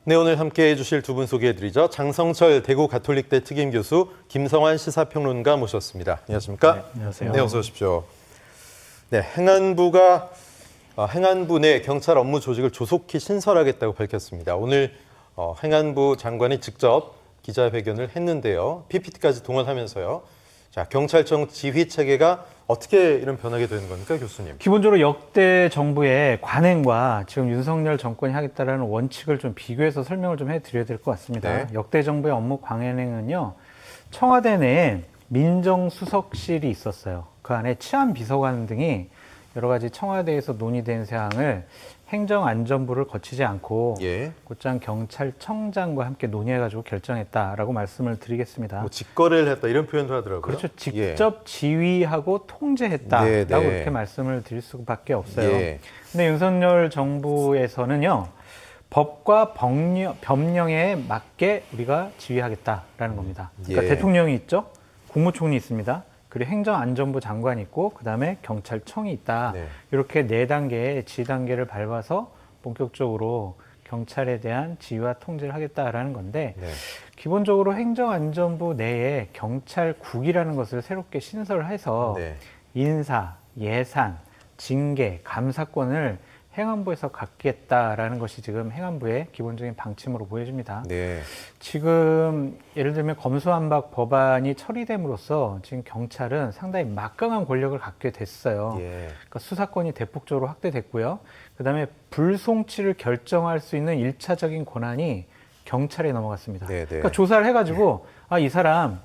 네, 오늘 함께해 주실 두 분 소개해드리죠. 장성철 대구 가톨릭대 특임교수, 김성환 시사평론가 모셨습니다. 안녕하십니까? 네, 안녕하세요. 네, 어서 오십시오. 네, 행안부 내 경찰 업무 조직을 조속히 신설하겠다고 밝혔습니다. 오늘 행안부 장관이 직접 기자회견을 했는데요. PPT까지 동원하면서요. 자, 경찰청 지휘 체계가 어떻게 이런 변하게 되는 겁니까, 교수님? 기본적으로 역대 정부의 관행과 지금 윤석열 정권이 하겠다라는 원칙을 좀 비교해서 설명을 좀 해드려야 될 것 같습니다. 네. 역대 정부의 업무 관행은요, 청와대 내에 민정수석실이 있었어요. 그 안에 치안비서관 등이 여러 가지 청와대에서 논의된 사항을 행정안전부를 거치지 않고 예. 곧장 경찰청장과 함께 논의해가지고 결정했다라고 말씀을 드리겠습니다. 뭐 직거래를 했다 이런 표현도 하더라고요. 그렇죠. 직접 지휘하고 통제했다라고 네, 네. 이렇게 말씀을 드릴 수밖에 없어요. 예. 근데 윤석열 정부에서는요, 법과 법령에 맞게 우리가 지휘하겠다라는 겁니다. 그러니까 예. 대통령이 있죠, 국무총리 있습니다, 그리고 행정안전부 장관이 있고, 그 다음에 경찰청이 있다. 네. 이렇게 4단계의 지휘단계를 밟아서 본격적으로 경찰에 대한 지휘와 통제를 하겠다라는 건데, 네. 기본적으로 행정안전부 내에 경찰국이라는 것을 새롭게 신설해서 네. 인사, 예산, 징계, 감사권을 행안부에서 갖겠다라는 것이 지금 행안부의 기본적인 방침으로 보여집니다. 네. 지금 예를 들면 검수완박 법안이 처리됨으로써 지금 경찰은 상당히 막강한 권력을 갖게 됐어요. 예. 그러니까 수사권이 대폭적으로 확대됐고요. 그다음에 불송치를 결정할 수 있는 1차적인 권한이 경찰에 넘어갔습니다. 네네. 그러니까 조사를 해가지고 이 사람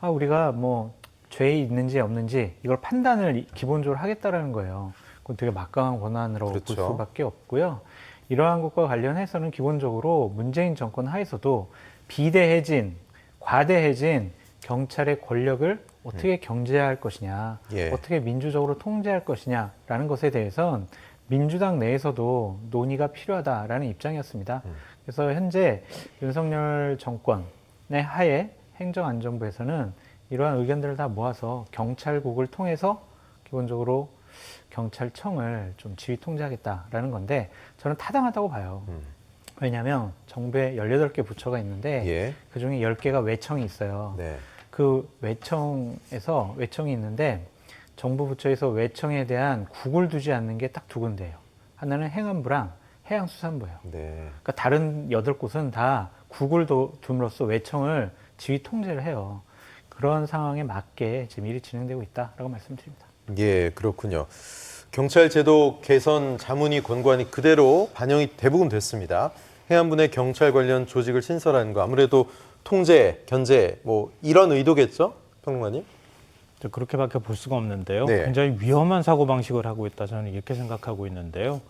우리가 뭐 죄에 있는지 없는지 이걸 판단을 기본적으로 하겠다라는 거예요. 그건 되게 막강한 권한으로 그렇죠. 볼 수밖에 없고요. 이러한 것과 관련해서는 기본적으로 문재인 정권 하에서도 비대해진, 과대해진 경찰의 권력을 어떻게 경제할 것이냐, 예. 어떻게 민주적으로 통제할 것이냐라는 것에 대해선 민주당 내에서도 논의가 필요하다라는 입장이었습니다. 그래서 현재 윤석열 정권의 하에 행정안전부에서는 이러한 의견들을 다 모아서 경찰국을 통해서 기본적으로 경찰청을 좀 지휘 통제하겠다라는 건데, 저는 타당하다고 봐요. 왜냐하면 정부에 18개 부처가 있는데 예. 그중에 10개가 외청이 있어요. 네. 그 외청이 있는데 정부 부처에서 외청에 대한 국을 두지 않는 게 딱 2군데예요. 하나는 행안부랑 해양수산부예요. 네. 그러니까 다른 8곳은 다 국을 둠으로써 외청을 지휘 통제를 해요. 그런 상황에 맞게 지금 일이 진행되고 있다라고 말씀드립니다. 예, 그렇군요. 경찰 제도 개선 자문위 권고안이 그대로 반영이 대부분 됐습니다. 행안부 내 경찰 관련 조직을 신설하는 거 아무래도 통제, 견제 뭐 이런 의도겠죠, 평론가님? 그렇게밖에 볼 수가 없는데요. 네. 굉장히 위험한 사고방식을 하고 있다, 저는 이렇게 생각하고 있는데요.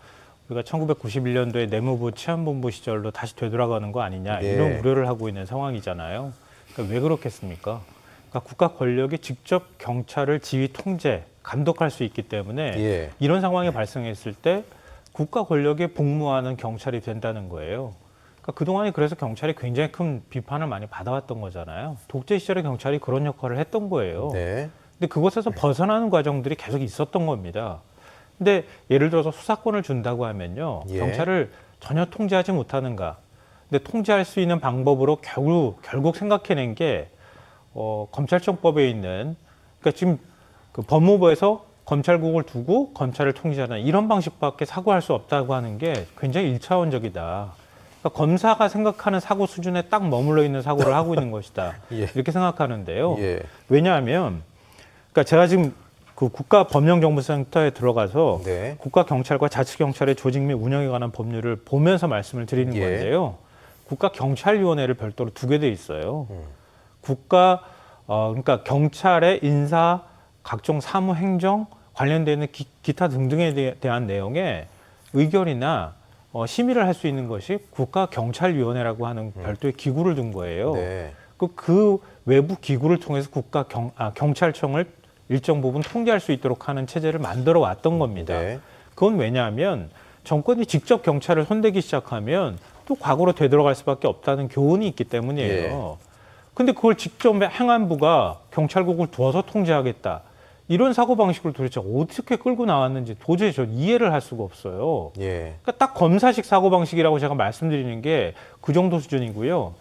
우리가 1991년도에 내무부 치안본부 시절로 다시 되돌아가는 거 아니냐, 네. 이런 우려를 하고 있는 상황이잖아요. 그러니까 왜 그렇겠습니까? 그러니까 국가 권력이 직접 경찰을 지휘 통제, 감독할 수 있기 때문에 예. 이런 상황이 발생했을 때 국가 권력에 복무하는 경찰이 된다는 거예요. 그러니까 그동안에 그래서 경찰이 굉장히 큰 비판을 많이 받아왔던 거잖아요. 독재 시절에 경찰이 그런 역할을 했던 거예요. 네. 근데 그것에서 벗어나는 과정들이 계속 있었던 겁니다. 근데 예를 들어서 수사권을 준다고 하면요, 예. 경찰을 전혀 통제하지 못하는가. 근데 통제할 수 있는 방법으로 결국 생각해낸 게 검찰청법에 있는, 그러니까 지금 그 법무부에서 검찰국을 두고 검찰을 통제하는 이런 방식밖에 사고할 수 없다고 하는 게 굉장히 1차원적이다. 그러니까 검사가 생각하는 사고 수준에 딱 머물러 있는 사고를 하고 있는 것이다. 예. 이렇게 생각하는데요. 예. 왜냐하면, 그러니까 제가 지금 그 국가법령정보센터에 들어가서 네. 국가경찰과 자치경찰의 조직 및 운영에 관한 법률을 보면서 말씀을 드리는 예. 건데요. 국가경찰위원회를 별도로 두게 돼 있어요. 그러니까 경찰의 인사, 각종 사무 행정 관련되는 기타 등등에 대한 내용에 의결이나 심의를 할 수 있는 것이 국가경찰위원회라고 하는 별도의 기구를 둔 거예요. 네. 그 외부 기구를 통해서 경찰청을 일정 부분 통제할 수 있도록 하는 체제를 만들어 왔던 겁니다. 네. 그건 왜냐하면 정권이 직접 경찰을 손대기 시작하면 또 과거로 되돌아갈 수밖에 없다는 교훈이 있기 때문이에요. 근데 그걸 직접 행안부가 경찰국을 두어서 통제하겠다. 이런 사고 방식을 도대체 어떻게 끌고 나왔는지 도저히 전 이해를 할 수가 없어요. 예. 그러니까 딱 검사식 사고 방식이라고 제가 말씀드리는 게 그 정도 수준이고요.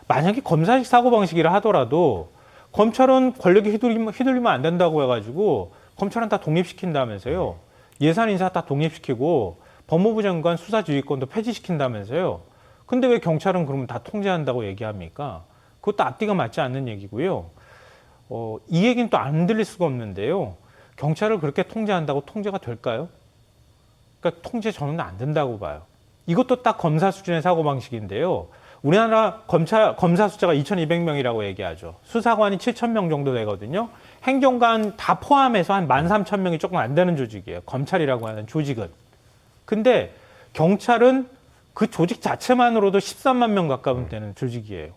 만약에 검사식 사고 방식이라 하더라도 검찰은 권력이 휘둘리면 안 된다고 해가지고 검찰은 다 독립시킨다면서요. 예산 인사 다 독립시키고 법무부 장관 수사지휘권도 폐지시킨다면서요. 근데 왜 경찰은 그러면 다 통제한다고 얘기합니까? 그것도 앞뒤가 맞지 않는 얘기고요. 이 얘기는 또 안 들릴 수가 없는데요. 경찰을 그렇게 통제한다고 통제가 될까요? 그러니까 통제 저는 안 된다고 봐요. 이것도 딱 검사 수준의 사고방식인데요. 우리나라 검사 숫자가 2,200명이라고 얘기하죠. 수사관이 7,000명 정도 되거든요. 행정관 다 포함해서 한 13,000명이 조금 안 되는 조직이에요. 검찰이라고 하는 조직은. 근데 경찰은 그 조직 자체만으로도 13만 명 가까운 되는 조직이에요.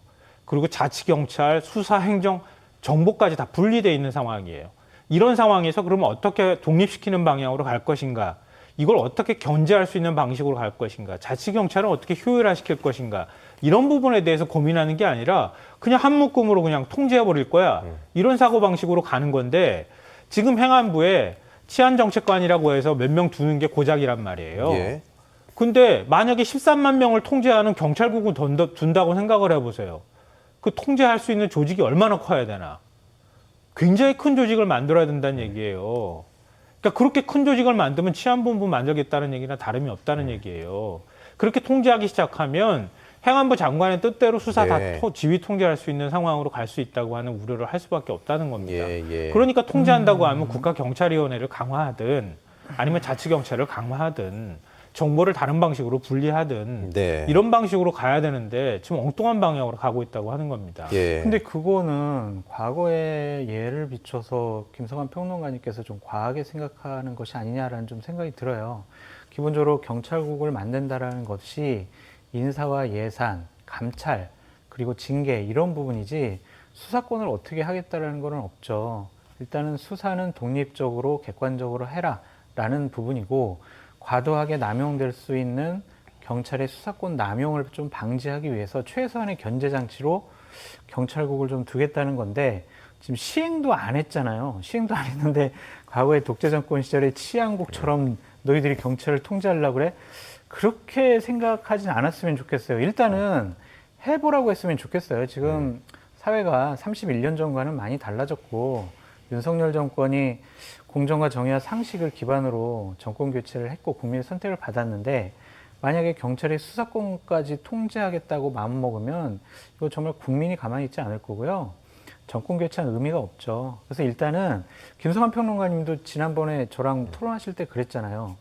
그리고 자치경찰, 수사, 행정, 정보까지 다 분리되어 있는 상황이에요. 이런 상황에서 그러면 어떻게 독립시키는 방향으로 갈 것인가? 이걸 어떻게 견제할 수 있는 방식으로 갈 것인가? 자치경찰은 어떻게 효율화시킬 것인가? 이런 부분에 대해서 고민하는 게 아니라 그냥 한 묶음으로 그냥 통제해버릴 거야. 이런 사고방식으로 가는 건데 지금 행안부에 치안정책관이라고 해서 몇 명 두는 게 고작이란 말이에요. 예. 근데 만약에 13만 명을 통제하는 경찰국을 둔다고 생각을 해보세요. 그 통제할 수 있는 조직이 얼마나 커야 되나? 굉장히 큰 조직을 만들어야 된다는 얘기예요. 그러니까 그렇게 큰 조직을 만들면 치안본부 만들겠다는 얘기나 다름이 없다는 얘기예요. 그렇게 통제하기 시작하면 행안부 장관의 뜻대로 수사 네. 다 지휘 통제할 수 있는 상황으로 갈 수 있다고 하는 우려를 할 수밖에 없다는 겁니다. 예. 그러니까 통제한다고 하면 국가경찰위원회를 강화하든 아니면 자치경찰을 강화하든 정보를 다른 방식으로 분리하든 네. 이런 방식으로 가야 되는데 지금 엉뚱한 방향으로 가고 있다고 하는 겁니다. 예. 근데 그거는 과거의 예를 비춰서 김성환 평론가님께서 좀 과하게 생각하는 것이 아니냐라는 좀 생각이 들어요. 기본적으로 경찰국을 만든다라는 것이 인사와 예산, 감찰, 그리고 징계 이런 부분이지 수사권을 어떻게 하겠다라는 건 없죠. 일단은 수사는 독립적으로 객관적으로 해라라는 부분이고 과도하게 남용될 수 있는 경찰의 수사권 남용을 좀 방지하기 위해서 최소한의 견제 장치로 경찰국을 좀 두겠다는 건데 지금 시행도 안 했잖아요. 시행도 안 했는데 과거의 독재 정권 시절에 치안국처럼 너희들이 경찰을 통제하려고 그래? 그렇게 생각하진 않았으면 좋겠어요. 일단은 해보라고 했으면 좋겠어요. 지금 사회가 31년 전과는 많이 달라졌고 윤석열 정권이 공정과 정의와 상식을 기반으로 정권 교체를 했고 국민의 선택을 받았는데 만약에 경찰의 수사권까지 통제하겠다고 마음먹으면 이거 정말 국민이 가만히 있지 않을 거고요. 정권 교체한 의미가 없죠. 그래서 일단은 김성환 평론가님도 지난번에 저랑 토론하실 때 그랬잖아요.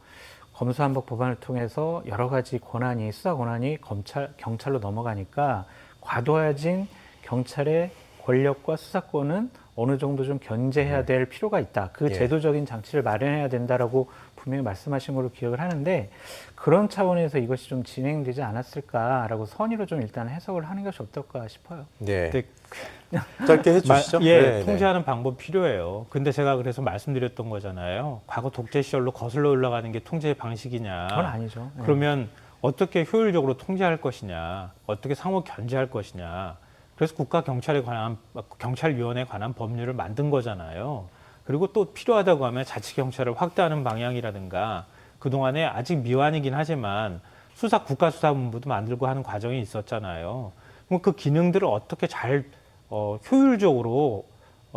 검수한박 법안을 통해서 여러 가지 권한이 수사 권한이 경찰로 넘어가니까 과도해진 경찰의 권력과 수사권은 어느 정도 좀 견제해야 될 필요가 있다. 그 예. 제도적인 장치를 마련해야 된다라고 분명히 말씀하신 걸로 기억을 하는데 그런 차원에서 이것이 좀 진행되지 않았을까라고 선의로 좀 일단 해석을 하는 것이 어떨까 싶어요. 네. 근데 짧게 해주시죠. 네, 통제하는 방법 필요해요. 근데 제가 그래서 말씀드렸던 거잖아요. 과거 독재 시절로 거슬러 올라가는 게 통제의 방식이냐. 그건 아니죠. 네. 그러면 어떻게 효율적으로 통제할 것이냐, 어떻게 상호 견제할 것이냐. 그래서 경찰위원회에 관한 법률을 만든 거잖아요. 그리고 또 필요하다고 하면 자치경찰을 확대하는 방향이라든가 그동안에 아직 미완이긴 하지만 국가수사본부도 만들고 하는 과정이 있었잖아요. 그럼 그 기능들을 어떻게 잘 효율적으로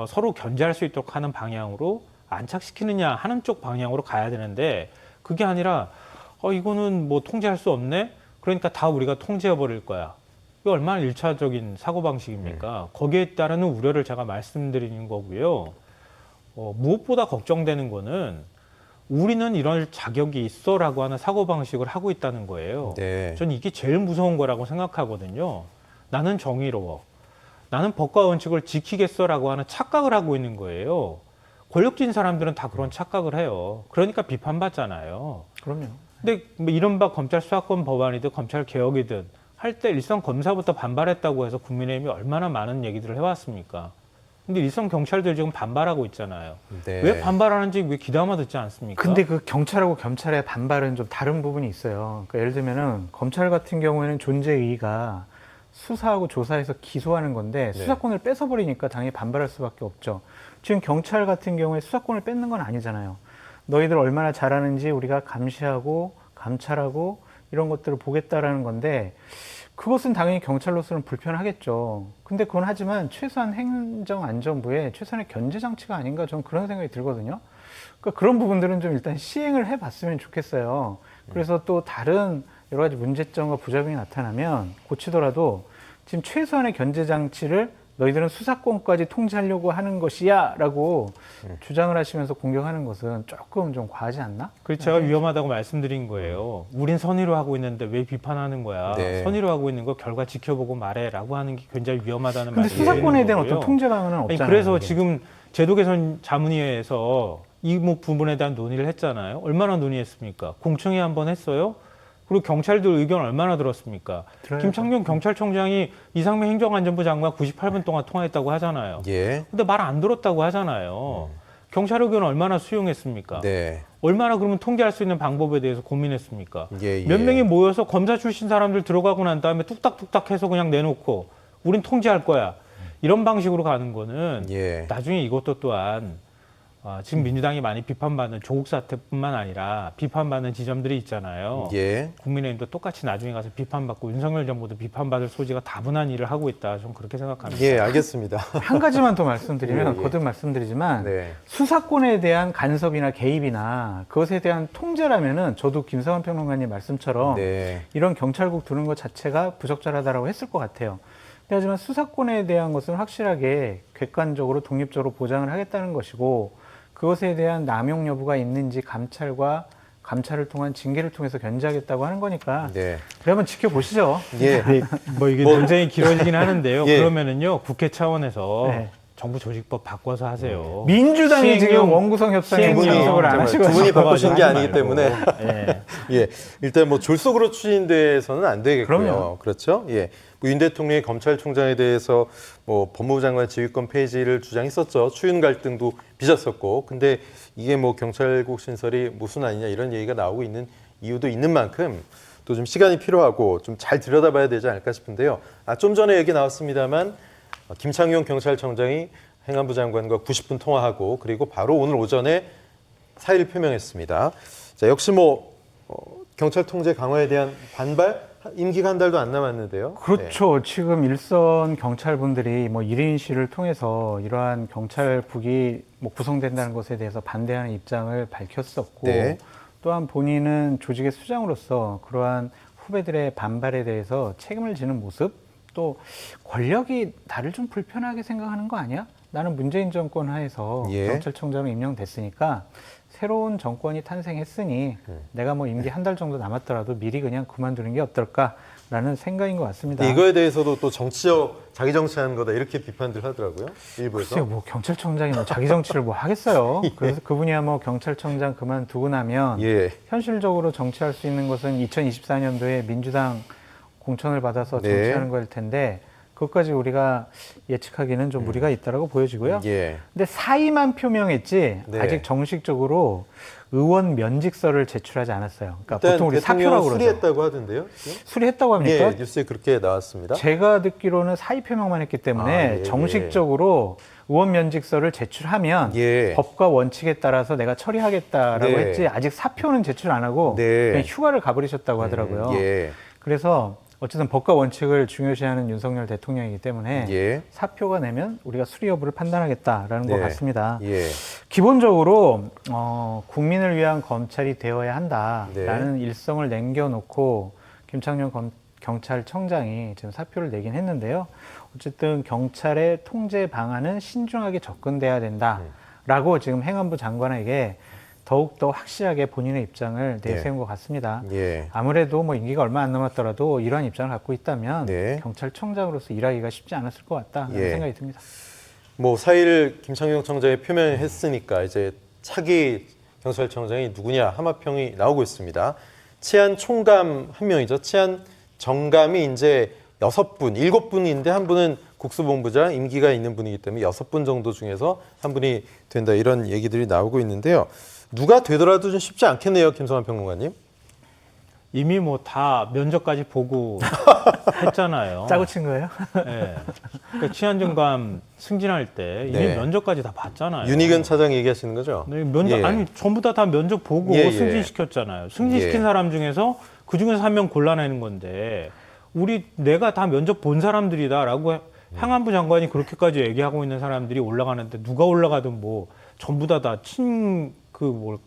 서로 견제할 수 있도록 하는 방향으로 안착시키느냐 하는 쪽 방향으로 가야 되는데 그게 아니라 이거는 뭐 통제할 수 없네? 그러니까 다 우리가 통제해버릴 거야. 이거 얼마나 일차적인 사고방식입니까? 거기에 따르는 우려를 제가 말씀드리는 거고요. 무엇보다 걱정되는 거는 우리는 이런 자격이 있어라고 하는 사고방식을 하고 있다는 거예요. 네. 전 이게 제일 무서운 거라고 생각하거든요. 나는 정의로워. 나는 법과 원칙을 지키겠어라고 하는 착각을 하고 있는 거예요. 권력진 사람들은 다 그런 착각을 해요. 그러니까 비판받잖아요. 그럼요. 근데 뭐 이른바 검찰 수사권 법안이든 검찰 개혁이든 할 때 일선 검사부터 반발했다고 해서 국민의힘이 얼마나 많은 얘기들을 해왔습니까? 근데 일선 경찰들 지금 반발하고 있잖아요. 네. 왜 반발하는지 왜 귀담아 듣지 않습니까? 근데 그 경찰하고 검찰의 반발은 좀 다른 부분이 있어요. 그러니까 예를 들면은 검찰 같은 경우에는 존재 의의가 수사하고 조사해서 기소하는 건데 네. 수사권을 뺏어버리니까 당연히 반발할 수밖에 없죠. 지금 경찰 같은 경우에 수사권을 뺏는 건 아니잖아요. 너희들 얼마나 잘하는지 우리가 감시하고 감찰하고 이런 것들을 보겠다라는 건데 그것은 당연히 경찰로서는 불편하겠죠. 근데 그건 하지만 최소한 행정안전부의 최소한의 견제장치가 아닌가 저는 그런 생각이 들거든요. 그러니까 그런 부분들은 좀 일단 시행을 해봤으면 좋겠어요. 그래서 또 다른 여러 가지 문제점과 부작용이 나타나면 고치더라도 지금 최소한의 견제장치를 너희들은 수사권까지 통제하려고 하는 것이야 라고 주장을 하시면서 공격하는 것은 조금 좀 과하지 않나? 그래서 제가 위험하다고 말씀드린 거예요. 우린 선의로 하고 있는데 왜 비판하는 거야? 네. 선의로 하고 있는 거 결과 지켜보고 말해라고 하는 게 굉장히 위험하다는 근데 말씀을 수사권에 대한 거고요. 어떤 통제 방안은 아니, 없잖아요. 그래서 이게. 지금 제도 개선 자문위에서 이 부분에 대한 논의를 했잖아요. 얼마나 논의했습니까? 공청회 한번 했어요. 그리고 경찰들 의견 얼마나 들었습니까? 들어야죠. 김창룡 경찰청장이 이상민 행정안전부 장관 98분 동안 통화했다고 하잖아요. 예. 근데 말 안 들었다고 하잖아요. 경찰 의견 얼마나 수용했습니까? 네. 얼마나 그러면 통제할 수 있는 방법에 대해서 고민했습니까? 예, 예. 몇 명이 모여서 검사 출신 사람들 들어가고 난 다음에 뚝딱뚝딱 해서 그냥 내놓고 우린 통제할 거야. 이런 방식으로 가는 거는 예. 나중에 이것도 또한 지금 민주당이 많이 비판받는 조국 사태뿐만 아니라 비판받는 지점들이 있잖아요. 예. 국민의힘도 똑같이 나중에 가서 비판받고 윤석열 정부도 비판받을 소지가 다분한 일을 하고 있다. 저는 그렇게 생각합니다. 예, 알겠습니다. 한 가지만 더 말씀드리면 예, 예. 거듭 말씀드리지만 네. 수사권에 대한 간섭이나 개입이나 그것에 대한 통제라면은 저도 김성환 평론가님 말씀처럼 네. 이런 경찰국 두는 것 자체가 부적절하다라고 했을 것 같아요. 근데 하지만 수사권에 대한 것은 확실하게 객관적으로 독립적으로 보장을 하겠다는 것이고 그것에 대한 남용 여부가 있는지 감찰을 통한 징계를 통해서 견제하겠다고 하는 거니까 네. 그래 한번 지켜보시죠. 예. 네, 뭐 이게 논쟁이 길어지긴 하는데요. 예. 그러면은요 국회 차원에서 네. 정부 조직법 바꿔서 하세요. 민주당이 시행령- 지금 원구성 협상에 시행령 참석을 안 정말 하시고 두 분이 바꾸신 게 하지 아니기 말고. 때문에. 예. 예, 일단 뭐 졸속으로 추진돼서는 안 되겠고요. 그럼요. 그렇죠? 예, 뭐윤 대통령이 검찰총장에 대해서 뭐 법무부 장관 지휘권 폐지를 주장했었죠. 추윤 갈등도 빚었었고, 근데 이게 뭐 경찰국 신설이 무슨 아니냐 이런 얘기가 나오고 있는 이유도 있는 만큼 또 좀 시간이 필요하고 좀 잘 들여다봐야 되지 않을까 싶은데요. 좀 전에 얘기 나왔습니다만 김창룡 경찰청장이 행안부 장관과 90분 통화하고 그리고 바로 오늘 오전에 사의를 표명했습니다. 자, 역시 뭐 경찰 통제 강화에 대한 반발 임기가 한 달도 안 남았는데요. 그렇죠. 지금 일선 경찰분들이 뭐 1인 시를 통해서 이러한 경찰국이 뭐 구성된다는 것에 대해서 반대하는 입장을 밝혔었고 네. 또한 본인은 조직의 수장으로서 그러한 후배들의 반발에 대해서 책임을 지는 모습 또 권력이 나를 좀 불편하게 생각하는 거 아니야? 나는 문재인 정권 하에서 예. 경찰청장으로 임명됐으니까 새로운 정권이 탄생했으니 내가 뭐 임기 한 달 정도 남았더라도 미리 그냥 그만두는 게 어떨까라는 생각인 것 같습니다. 근데 이거에 대해서도 또 정치적 자기 정치하는 거다 이렇게 비판들 하더라고요. 일부에서. 글쎄요, 뭐 경찰청장이 뭐 자기 정치를 뭐 하겠어요. 그래서 그분이야 뭐 경찰청장 그만두고 나면 예. 현실적으로 정치할 수 있는 것은 2024년도에 민주당 공천을 받아서 네. 정치하는 거일 텐데 그것까지 우리가 예측하기는 좀 무리가 있다라고 보여지고요. 예. 근데 사의만 표명했지 네. 아직 정식적으로 의원 면직서를 제출하지 않았어요. 그러니까 일단 보통 우리 대통령은 사표라고 그러죠. 수리했다고 하던데요. 지금? 수리했다고 합니까? 예, 뉴스에 그렇게 나왔습니다. 제가 듣기로는 사의 표명만 했기 때문에 아, 예, 정식적으로 의원 면직서를 제출하면 예. 법과 원칙에 따라서 내가 처리하겠다라고 네. 했지 아직 사표는 제출 안 하고 네. 그냥 휴가를 가버리셨다고 하더라고요. 예. 그래서 어쨌든 법과 원칙을 중요시하는 윤석열 대통령이기 때문에 예. 사표가 내면 우리가 수리 여부를 판단하겠다라는 것 네. 같습니다. 예. 기본적으로 국민을 위한 검찰이 되어야 한다라는 네. 일성을 남겨놓고 김창룡 경찰청장이 지금 사표를 내긴 했는데요. 어쨌든 경찰의 통제 방안은 신중하게 접근돼야 된다라고 지금 행안부 장관에게 더욱더 확실하게 본인의 입장을 내세운 것 같습니다. 예. 아무래도 뭐 임기가 얼마 안 남았더라도 이러한 입장을 갖고 있다면 네. 경찰청장으로서 일하기가 쉽지 않았을 것 같다라는 예. 생각이 듭니다. 뭐 사의를 김창룡 청장이 표명했으니까 이제 차기 경찰청장이 누구냐 하마평이 나오고 있습니다. 치안 총감 한 명이죠. 치안 정감이 이제 6분, 7분인데 한 분은 국수본부장 임기가 있는 분이기 때문에 6분 정도 중에서 한 분이 된다 이런 얘기들이 나오고 있는데요. 누가 되더라도 좀 쉽지 않겠네요, 김성환 평론가님. 이미 뭐 다 면접까지 보고 했잖아요. 짜고 친 거예요? 네. 그러니까 치안정감 승진할 때 이미 네. 면접까지 다 봤잖아요. 윤희근 차장 얘기하시는 거죠? 네, 면접 예. 아니 전부 다 면접 보고 예, 예. 승진시켰잖아요. 승진시킨 예. 사람 중에서 그 중에서 한 명 골라내는 건데 내가 다 면접 본 사람들이다라고 행안부 장관이 그렇게까지 얘기하고 있는 사람들이 올라가는데 누가 올라가든 뭐 전부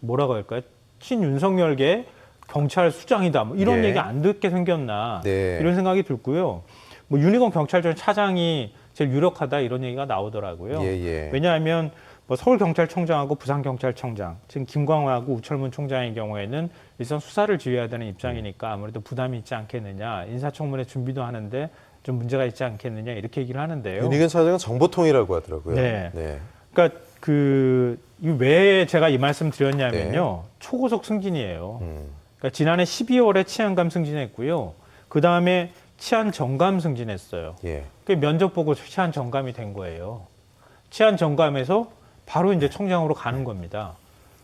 뭐라고 할까요? 친윤석열계 경찰 수장이다. 뭐 이런 예. 얘기 안 듣게 생겼나 네. 이런 생각이 들고요. 뭐 윤희건 경찰청 차장이 제일 유력하다 이런 얘기가 나오더라고요. 예, 예. 왜냐하면 뭐 서울경찰청장하고 부산경찰청장, 지금 김광호하고 우철문 총장의 경우에는 일선 수사를 지휘해야 되는 입장이니까 아무래도 부담이 있지 않겠느냐. 인사청문회 준비도 하는데 좀 문제가 있지 않겠느냐 이렇게 얘기를 하는데요. 윤희근 차장은 정보통이라고 하더라고요. 네. 네. 그러니까 왜 제가 이 말씀 드렸냐면요. 초고속 승진이에요. 그러니까 지난해 12월에 치안감 승진했고요. 그 다음에 치안 정감 승진했어요. 예. 그 면접 보고 치안 정감이 된 거예요. 치안 정감에서 바로 이제 청장으로 가는 겁니다.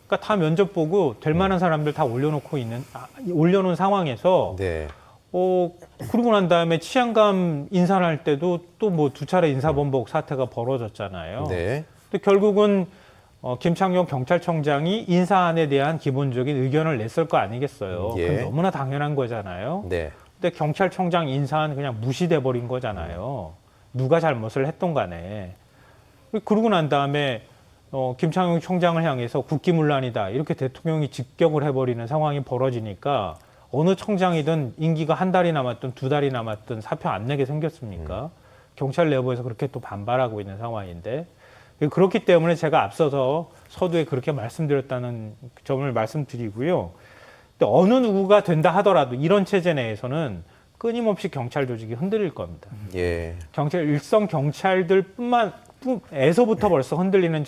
그러니까 다 면접 보고 될 만한 사람들 다 올려놓은 상황에서 네. 그러고 난 다음에 치안감 인사를 할 때도 또 뭐 두 차례 인사번복 사태가 벌어졌잖아요. 네. 근데 결국은 김창룡 경찰청장이 인사안에 대한 기본적인 의견을 냈을 거 아니겠어요. 예. 그건 너무나 당연한 거잖아요. 네. 근데 경찰청장 인사안 그냥 무시돼 버린 거잖아요. 누가 잘못을 했던 간에. 그러고 난 다음에 김창룡 총장을 향해서 국기문란이다 이렇게 대통령이 직격을 해버리는 상황이 벌어지니까 어느 청장이든 임기가 한 달이 남았든 두 달이 남았든 사표 안 내게 생겼습니까? 경찰 내부에서 그렇게 또 반발하고 있는 상황인데 그렇기 때문에 제가 앞서서 서두에 그렇게 말씀드렸다는 점을 말씀드리고요. 근데 어느 누구가 된다 하더라도 이런 체제 내에서는 끊임없이 경찰 조직이 흔들릴 겁니다. 예. 일선 경찰들뿐만에서부터 벌써 흔들리는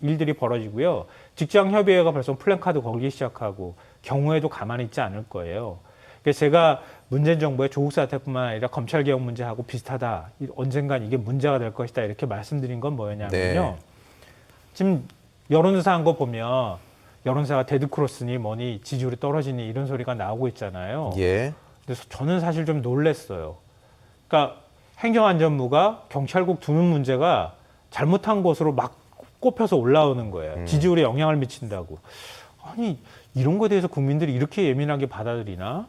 일들이 벌어지고요. 직장 협의회가 벌써 플랜카드 걸기 시작하고 경우에도 가만히 있지 않을 거예요. 그래서 제가 문재인 정부의 조국 사태뿐만 아니라 검찰 개혁 문제하고 비슷하다. 언젠간 이게 문제가 될 것이다. 이렇게 말씀드린 건 뭐였냐면요. 네. 지금 여론조사 한 거 보면 여론조사가 데드크로스니 뭐니 지지율이 떨어지니 이런 소리가 나오고 있잖아요. 예. 그래서 저는 사실 좀 놀랐어요. 그러니까 행정안전부가 경찰국 두는 문제가 잘못한 것으로 막 꼽혀서 올라오는 거예요. 지지율에 영향을 미친다고. 아니 이런 거에 대해서 국민들이 이렇게 예민하게 받아들이나?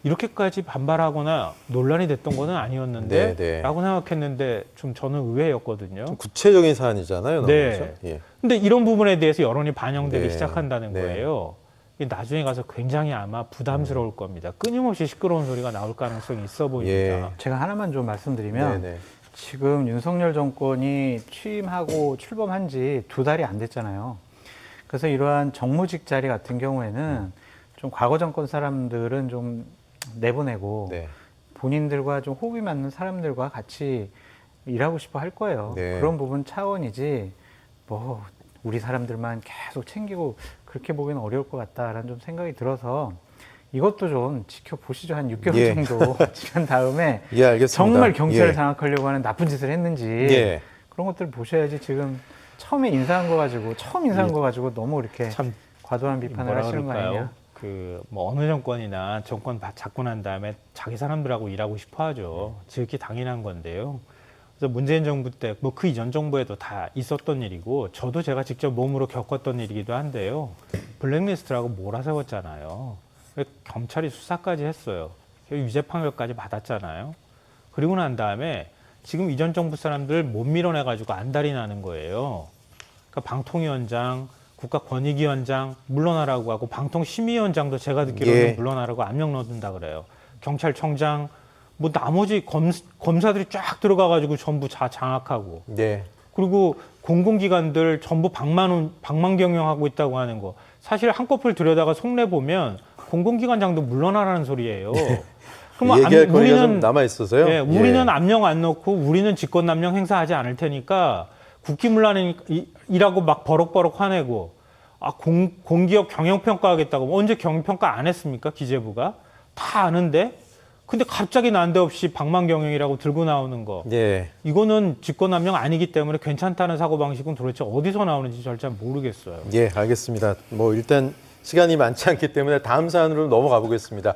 이렇게까지 반발하거나 논란이 됐던 거는 아니었는데 네, 네. 라고 생각했는데 좀 저는 의외였거든요. 좀 구체적인 사안이잖아요. 네. 그렇죠? 예. 근데 이런 부분에 대해서 여론이 반영되기 네. 시작한다는 네. 거예요. 이게 나중에 가서 굉장히 아마 부담스러울 겁니다. 끊임없이 시끄러운 소리가 나올 가능성이 있어 보입니다. 예. 제가 하나만 좀 말씀드리면 네네. 지금 윤석열 정권이 취임하고 출범한 지 2달이 안 됐잖아요. 그래서 이러한 정무직 자리 같은 경우에는 좀 과거 정권 사람들은 좀 내보내고 네. 본인들과 좀 호흡이 맞는 사람들과 같이 일하고 싶어 할 거예요. 네. 그런 부분 차원이지 뭐 우리 사람들만 계속 챙기고 그렇게 보기는 어려울 것 같다라는 좀 생각이 들어서 이것도 좀 지켜보시죠. 한 6개월 예. 정도 지난 다음에 예, 알겠습니다. 정말 경찰을 예. 장악하려고 하는 나쁜 짓을 했는지 예. 그런 것들을 보셔야지. 지금 처음 인사한 거 가지고 너무 이렇게 참 과도한 비판을 뭐라 하시는 거 그럴까요? 아니냐. 뭐 어느 정권이나 정권 잡고 난 다음에 자기 사람들하고 일하고 싶어 하죠. 지극히 당연한 건데요. 그래서 문재인 정부 때 뭐 그 이전 정부에도 다 있었던 일이고 저도 제가 직접 몸으로 겪었던 일이기도 한데요. 블랙리스트라고 몰아세웠잖아요. 검찰이 수사까지 했어요. 유죄 판결까지 받았잖아요. 그리고 난 다음에 지금 이전 정부 사람들 못 밀어내가지고 안달이 나는 거예요. 그러니까 방통위원장, 국가권익위원장 물러나라고 하고 방통심의위원장도 제가 듣기로는 예. 물러나라고 압력 넣는다 그래요. 경찰청장, 뭐 나머지 검사들이 쫙 들어가가지고 전부 다 장악하고. 네. 그리고 공공기관들 전부 방망경영하고 있다고 하는 거. 사실 한꺼풀 들여다가 속내 보면 공공기관장도 물러나라는 소리예요. 그럼 얘기할 거리가 좀 남아 있어서요. 예, 우리는 압력 안 넣고 우리는 직권남용 행사하지 않을 테니까 국기문란이라고 막 버럭버럭 화내고 공기업 경영평가하겠다고 언제 경영평가 안 했습니까? 기재부가 다 아는데 근데 갑자기 난데없이 방망경영이라고 들고 나오는 거 예. 이거는 직권남용 아니기 때문에 괜찮다는 사고방식은 도대체 어디서 나오는지 잘 모르겠어요. 예, 알겠습니다. 뭐 일단 시간이 많지 않기 때문에 다음 사안으로 넘어가 보겠습니다.